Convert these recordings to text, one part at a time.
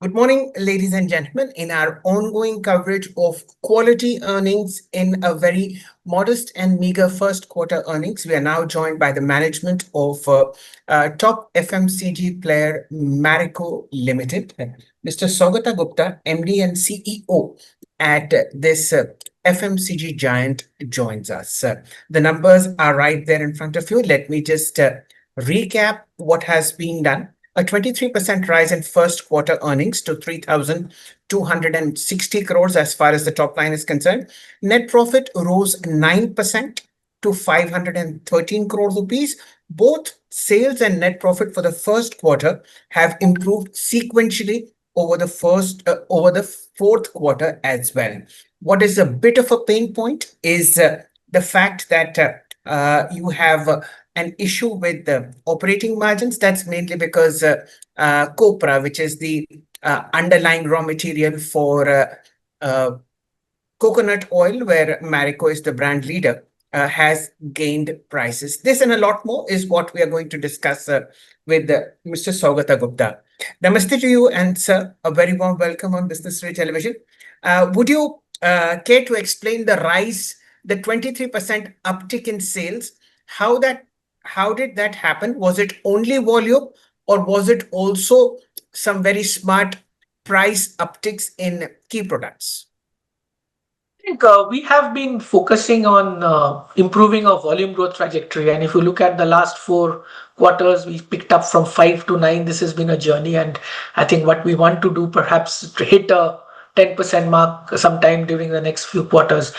Good morning, ladies and gentlemen. In our ongoing coverage of quality earnings in a very modest and meager first quarter earnings, we are now joined by the management of top FMCG player Marico Limited. Mr. Saugata Gupta, MD and CEO at this FMCG giant, joins us. The numbers are right there in front of you. Let me just recap what has been done. A 23% rise in first quarter earnings to 3,260 crores as far as the top line is concerned. Net profit rose 9% to 513 crore rupees. Both sales and net profit for the first quarter have improved sequentially over the fourth quarter as well. What is a bit of a pain point is the fact that you have an issue with the operating margins. That's mainly because copra, which is the underlying raw material for coconut oil, where Marico is the brand leader, has gained prices. This and a lot more is what we are going to discuss with Mr. Saugata Gupta. Namaste to you, and sir, a very warm welcome on Business Today Television. Would you care to explain the rise, the 23% uptick in sales? How did that happen? Was it only volume, or was it also some very smart price upticks in key products? I think we have been focusing on improving our volume growth trajectory. And if you look at the last 4 quarters, we picked up from 5 to 9. This has been a journey. And I think what we want to do, perhaps to hit a 10% mark sometime during the next few quarters.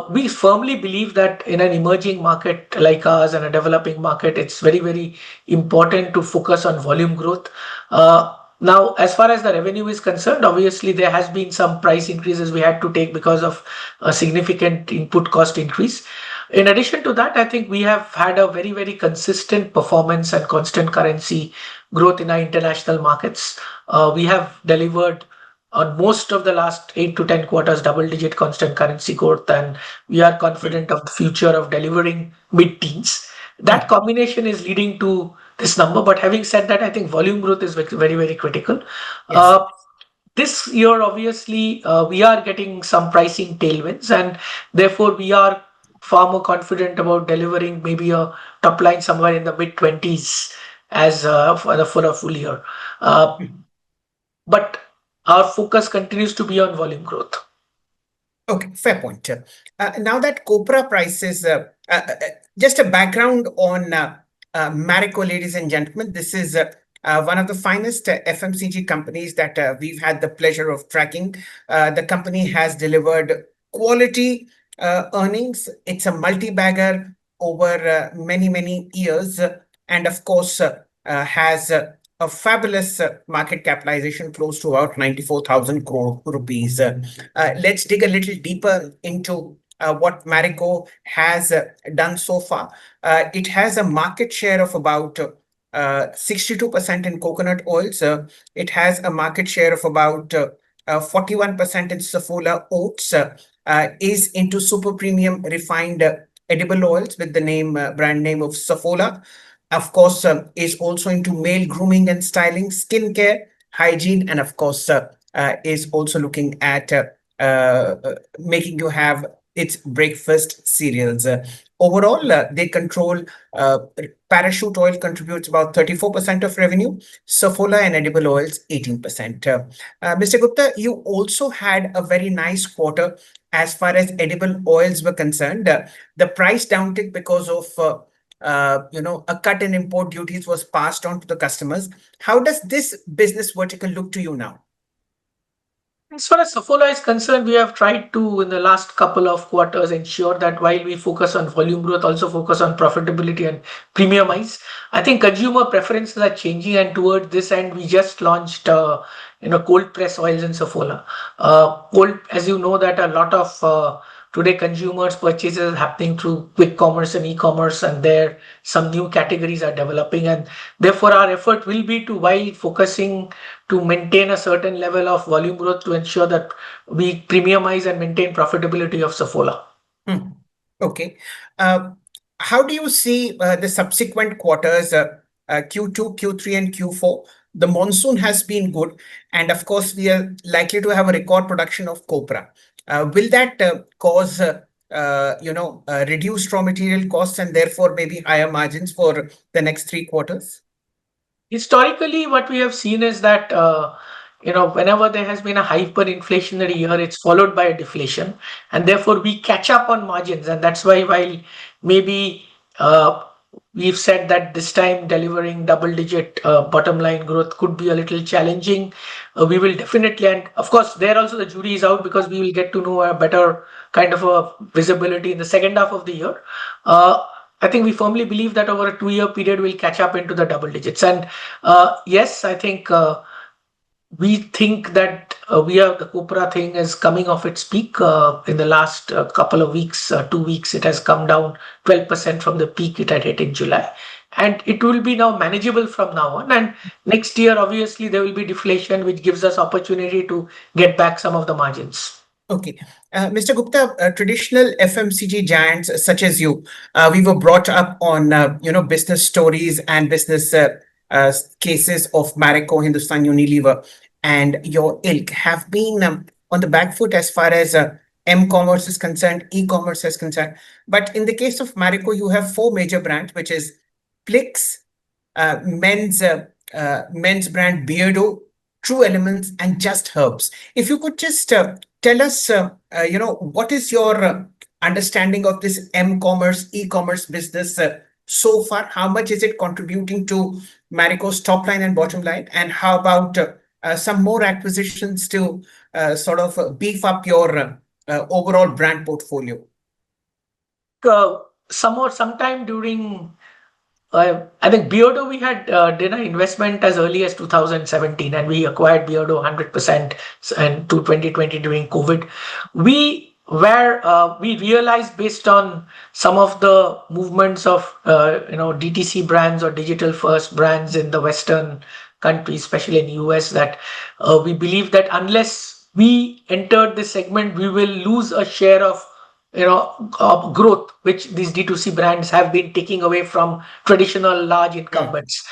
We firmly believe that in an emerging market like ours and a developing market, it's very, very important to focus on volume growth. Now, as far as the revenue is concerned, obviously there has been some price increases we had to take because of a significant input cost increase. In addition to that, I think we have had a very, very consistent performance and constant currency growth in our international markets. We have delivered on most of the last 8 to 10 quarters double-digit constant currency growth, and we are confident of the future of delivering mid-teens. That combination is leading to this number. But having said that, I think volume growth is very, very critical. Yes. This year, obviously, we are getting some pricing tailwinds, and therefore we are far more confident about delivering maybe a top line somewhere in the mid-20s as for a full year. But our focus continues to be on volume growth. Okay, fair point. Now that copra prices, just a background on Marico, ladies and gentlemen. This is one of the finest FMCG companies that we've had the pleasure of tracking. The company has delivered quality earnings. It's a multi-bagger over many, many years, and of course has a fabulous market capitalization close to about 94,000 crore rupees. Let's dig a little deeper into what Marico has done so far. It has a market share of about 62% in coconut oils. It has a market share of about 41% in Saffola oats. Is into super premium refined edible oils with the brand name of Saffola. Of course, is also into male grooming and styling, skincare, hygiene, and of course, is also looking at making you have its breakfast cereals. Overall, they control parachute oil contributes about 34% of revenue, Saffola and edible oils 18%. Mr. Gupta, you also had a very nice quarter as far as edible oils were concerned. The price downtick because of a cut in import duties was passed on to the customers. How does this business vertical look to you now? As far as Saffola is concerned, we have tried to, in the last couple of quarters, ensure that while we focus on volume growth, also focus on profitability and premiumize. I think consumer preferences are changing, and toward this end, we just launched cold press oils in Saffola. As you know, that a lot of today consumers purchases happening through quick commerce and e-commerce, and there some new categories are developing, and therefore our effort will be to, while focusing to maintain a certain level of volume growth, to ensure that we premiumize and maintain profitability of Saffola. Okay. How do you see the subsequent quarters, Q2, Q3, and Q4? the monsoon has been good, and of course, we are likely to have a record production of copra. Will that cause reduced raw material costs and therefore maybe higher margins for the next 3 quarters? Historically, what we have seen is that whenever there has been a hyperinflationary year, it's followed by a deflation, and therefore we catch up on margins, and that's why while maybe uh, we've said that this time delivering double-digit bottom line growth could be a little challenging. We will definitely, and of course, there also the jury is out because we will get to know a better kind of a visibility in the second half of the year. I think we firmly believe that over a 2-year period, we'll catch up into the double digits. And yes, I think we think that the copra thing is coming off its peak. In the last couple of weeks, 2 weeks, it has come down 12% from the peak it had hit in July. And it will be now manageable from now on. And next year, obviously, there will be deflation, which gives us opportunity to get back some of the margins. Okay. Mr. Gupta, traditional FMCG giants such as you, we were brought up on, business stories and business cases of Marico, Hindustan Unilever, and your ilk have been on the back foot as far as m-commerce is concerned, e-commerce is concerned. But in the case of Marico, you have four major brands, which is Plix, men's brand Beardo, True Elements, and Just Herbs. If you could just tell us, what is your understanding of this m-commerce, e-commerce business so far? How much is it contributing to Marico's top line and bottom line? And how about some more acquisitions to sort of beef up your overall brand portfolio? Sometime during I think Beardo, we had did an investment as early as 2017, and we acquired Beardo 100% and to 2020 during COVID. We realized based on some of the movements of DTC brands or digital first brands in the Western countries, especially in US, that we believe that unless we entered this segment, we will lose a share of growth which these D2C brands have been taking away from traditional large incumbents.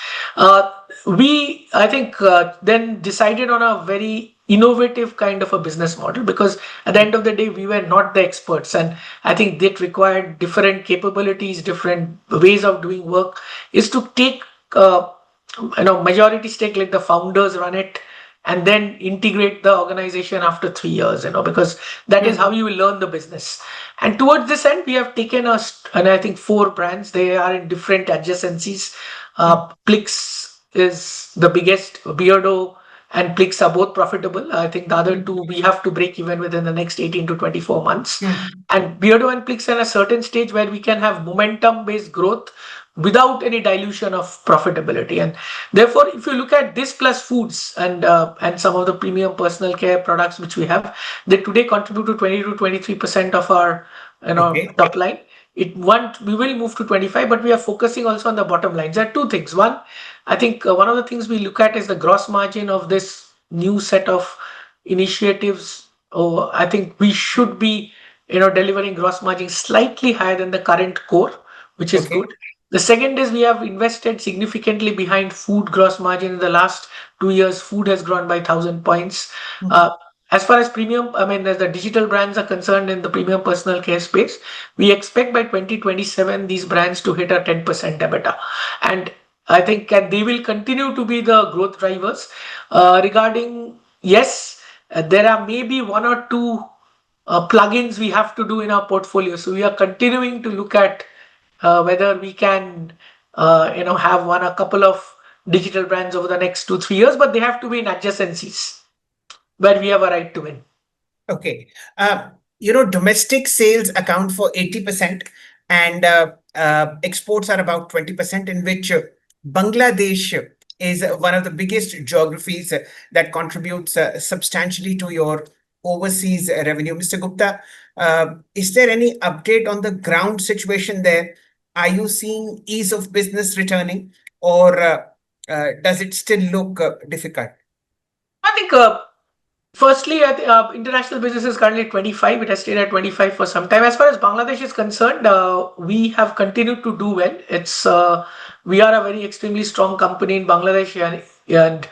We, I think, then decided on a very innovative kind of a business model, because at the end of the day, we were not the experts, and I think that required different capabilities, different ways of doing work, is to take majority stake, let the founders run it, and then integrate the organization after 3 years, because that is how you will learn the business. And towards this end, we have taken and I think 4 brands. They are in different adjacencies. Plix is the biggest. Beardo and Plix are both profitable. I think the other two we have to break even within the next 18 to 24 months. And Beardo and Plix are at a certain stage where we can have momentum-based growth without any dilution of profitability. And therefore, if you look at this plus foods and some of the premium personal care products which we have, they today contribute to 20 to 23% of our top line. We will move to 25, but we are focusing also on the bottom line. There are two things. One, I think one of the things we look at is the gross margin of this new set of initiatives. I think we should be delivering gross margin slightly higher than the current core, which is good. The second is we have invested significantly behind food gross margin in the last 2 years. Food has grown by 1,000 points. As far as as the digital brands are concerned in the premium personal care space, we expect by 2027 these brands to hit a 10% EBITDA. And I think they will continue to be the growth drivers. Regarding, yes, there are maybe 1 or 2 plugins we have to do in our portfolio. So we are continuing to look at whether we can have a couple of digital brands over the next 2-3 years, but they have to be in adjacencies where we have a right to win. Okay. Domestic sales account for 80% and exports are about 20%, in which Bangladesh is one of the biggest geographies that contributes substantially to your overseas revenue. Mr. Gupta, is there any update on the ground situation there? Are you seeing ease of business returning, or does it still look difficult? I think firstly, international business is currently 25. It has stayed at 25 for some time. As far as Bangladesh is concerned, we have continued to do well. We are a very extremely strong company in Bangladesh, and And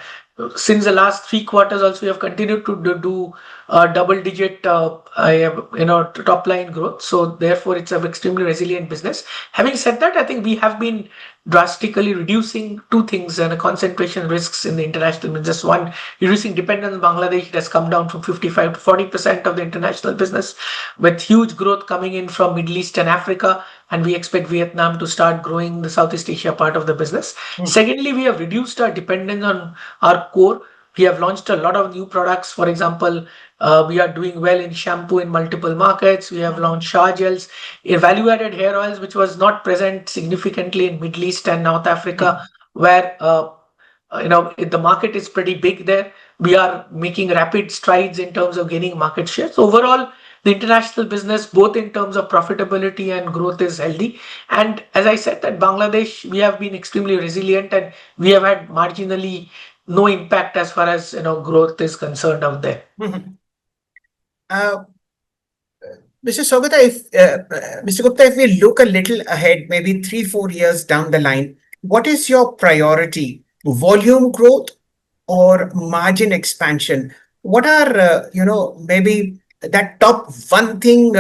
since the last 3 quarters also, we have continued to do double digit top line growth. So therefore, it's an extremely resilient business. Having said that, I think we have been drastically reducing two things and concentration risks in the international business. One, reducing dependence on Bangladesh. It has come down from 55 to 40% of the international business, with huge growth coming in from Middle East and Africa. And we expect Vietnam to start growing the Southeast Asia part of the business. Secondly, we have reduced our dependence on our core. We have launched a lot of new products. For example, we are doing well in shampoo in multiple markets. We have launched shower gels, value-added hair oils, which was not present significantly in Middle East and North Africa, where the market is pretty big there. We are making rapid strides in terms of gaining market share. So overall, the international business, both in terms of profitability and growth, is healthy. And as I said, that Bangladesh, we have been extremely resilient, and we have had marginally no impact as far as growth is concerned out there. Uh, Mr. Saugata, Mr. Gupta, if we look a little ahead, maybe 3, 4 years down the line, what is your priority? Volume growth or margin expansion? What are maybe that top one thing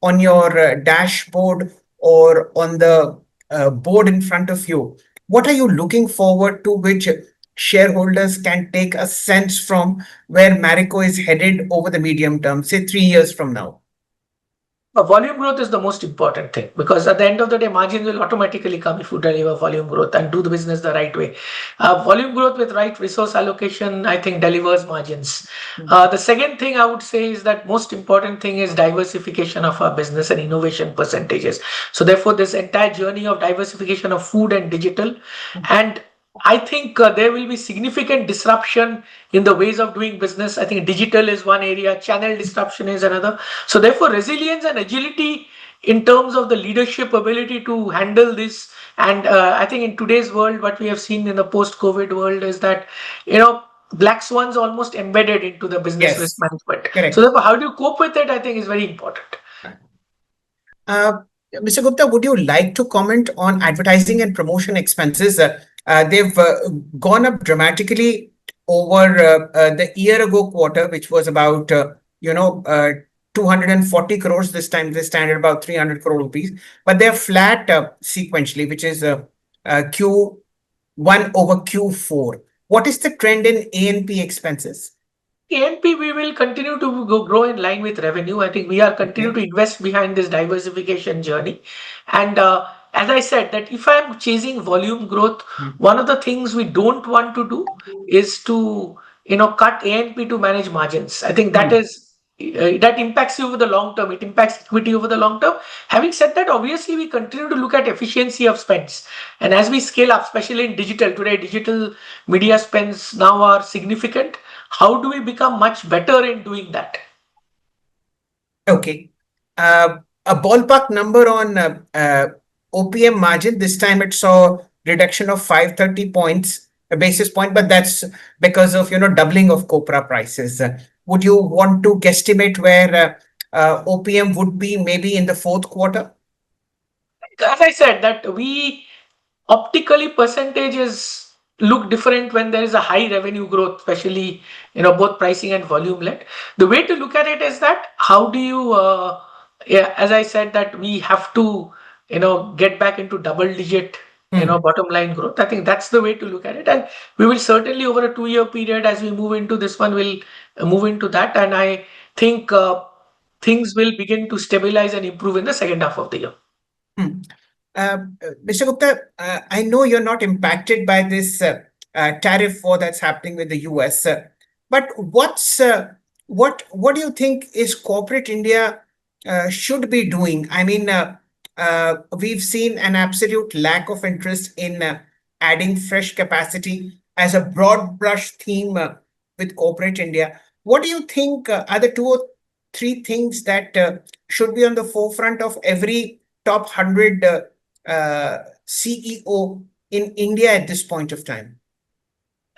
on your dashboard or on the board in front of you? What are you looking forward to, which shareholders can take a sense from where Marico is headed over the medium term, say 3 years from now? Volume growth is the most important thing, because at the end of the day, margins will automatically come if you deliver volume growth and do the business the right way. Volume growth with right resource allocation, I think, delivers margins. The second thing I would say is that most important thing is diversification of our business and innovation percentages. So therefore, this entire journey of diversification of food and digital, and I think there will be significant disruption in the ways of doing business. I think digital is one area, channel disruption is another. So therefore, resilience and agility in terms of the leadership ability to handle this. And I think in today's world, what we have seen in the post-COVID world is that, black swans almost embedded into the business risk Yes, management. correct. So therefore, how do you cope with it, I think, is very important. Mr. Gupta, would you like to comment on advertising and promotion expenses? They've gone up dramatically over the year ago quarter, which was about 240 crores. This time they stand at about 300 crore rupees, but they're flat sequentially, which is Q1 over Q4. What is the trend in A&P expenses? A&P, we will continue to grow in line with revenue. I think we are continue to invest behind this diversification journey. And as I said, that if I'm chasing volume growth, one of the things we don't want to do is to cut A&P to manage margins. I think that is that impacts you over the long term. It impacts equity over the long term. Having said that, obviously we continue to look at efficiency of spends, and as we scale up, especially in digital today, digital media spends now are significant. How do we become much better in doing that? Okay. A ballpark number on OPM margin. This time it saw reduction of 530 points, a basis point, but that's because of doubling of copra prices. Would you want to guesstimate where OPM would be maybe in the fourth quarter? As I said, that we optically percentages look different when there is a high revenue growth, especially both pricing and volume led. The way to look at it is that how do you, as I said, that we have to get back into double digit bottom line growth. I think that's the way to look at it, and we will certainly over a 2 year period, as we move into this one, will move into that, and I think things will begin to stabilize and improve in the second half of the year. Hmm. Mr. Gupta, I know you're not impacted by this tariff war that's happening with the US, but what do you think is corporate India should be doing? I mean, we've seen an absolute lack of interest in adding fresh capacity as a broad brush theme with corporate India. What do you think are the 2 or 3 things that should be on the forefront of every top 100 CEO in India at this point of time?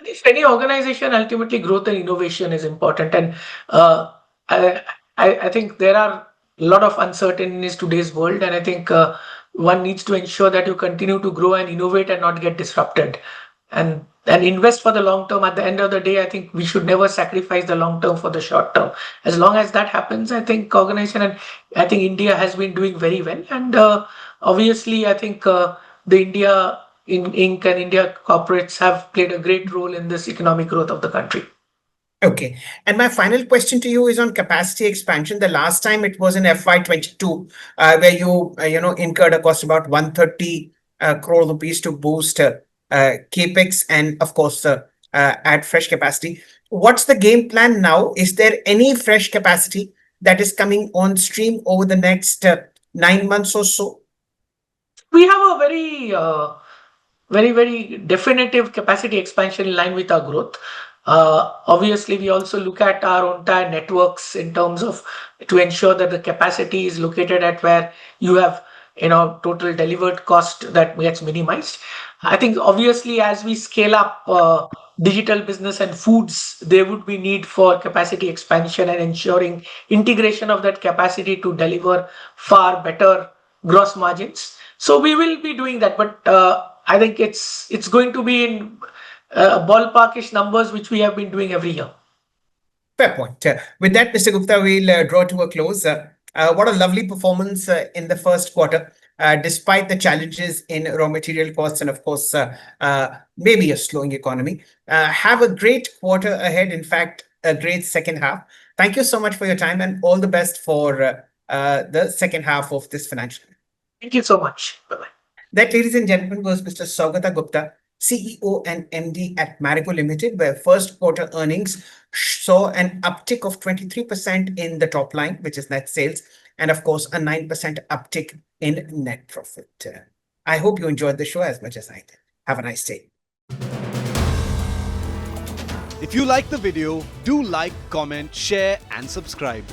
If any organization, ultimately growth and innovation is important, and uh, I, I think there are a lot of uncertainties in today's world, and I think one needs to ensure that you continue to grow and innovate and not get disrupted. And and invest for the long term. At the end of the day, I think we should never sacrifice the long term for the short term. As long as that happens, I think organization and I think India has been doing very well. And obviously, I think the India in Inc. and India corporates have played a great role in this economic growth of the country. Okay. And my final question to you is on capacity expansion. The last time it was in FY22, where you incurred a cost about 130 crore rupees to boost capex and, of course, add fresh capacity. What's the game plan now? Is there any fresh capacity that is coming on stream over the next 9 months or so? We have a very definitive capacity expansion in line with our growth. Obviously, we also look at our entire networks in terms of to ensure that the capacity is located at where you have total delivered cost that gets minimized. I think obviously as we scale up digital business and foods, there would be need for capacity expansion and ensuring integration of that capacity to deliver far better gross margins. So we will be doing that, but I think it's going to be in ballparkish numbers, which we have been doing every year. Fair point. With that, Mr. Gupta, we'll draw to a close. What a lovely performance in the first quarter, despite the challenges in raw material costs and, of course, maybe a slowing economy. Have a great quarter ahead. In fact, a great second half. Thank you so much for your time and all the best for the second half of this financial year. Thank you so much. Bye-bye. That, ladies and gentlemen, was Mr. Saugata Gupta, CEO and MD at Marico Limited, where first quarter earnings saw an uptick of 23% in the top line, which is net sales, and of course, a 9% uptick in net profit. I hope you enjoyed the show as much as I did. Have a nice day. If you like the video, do like, comment, share, and subscribe.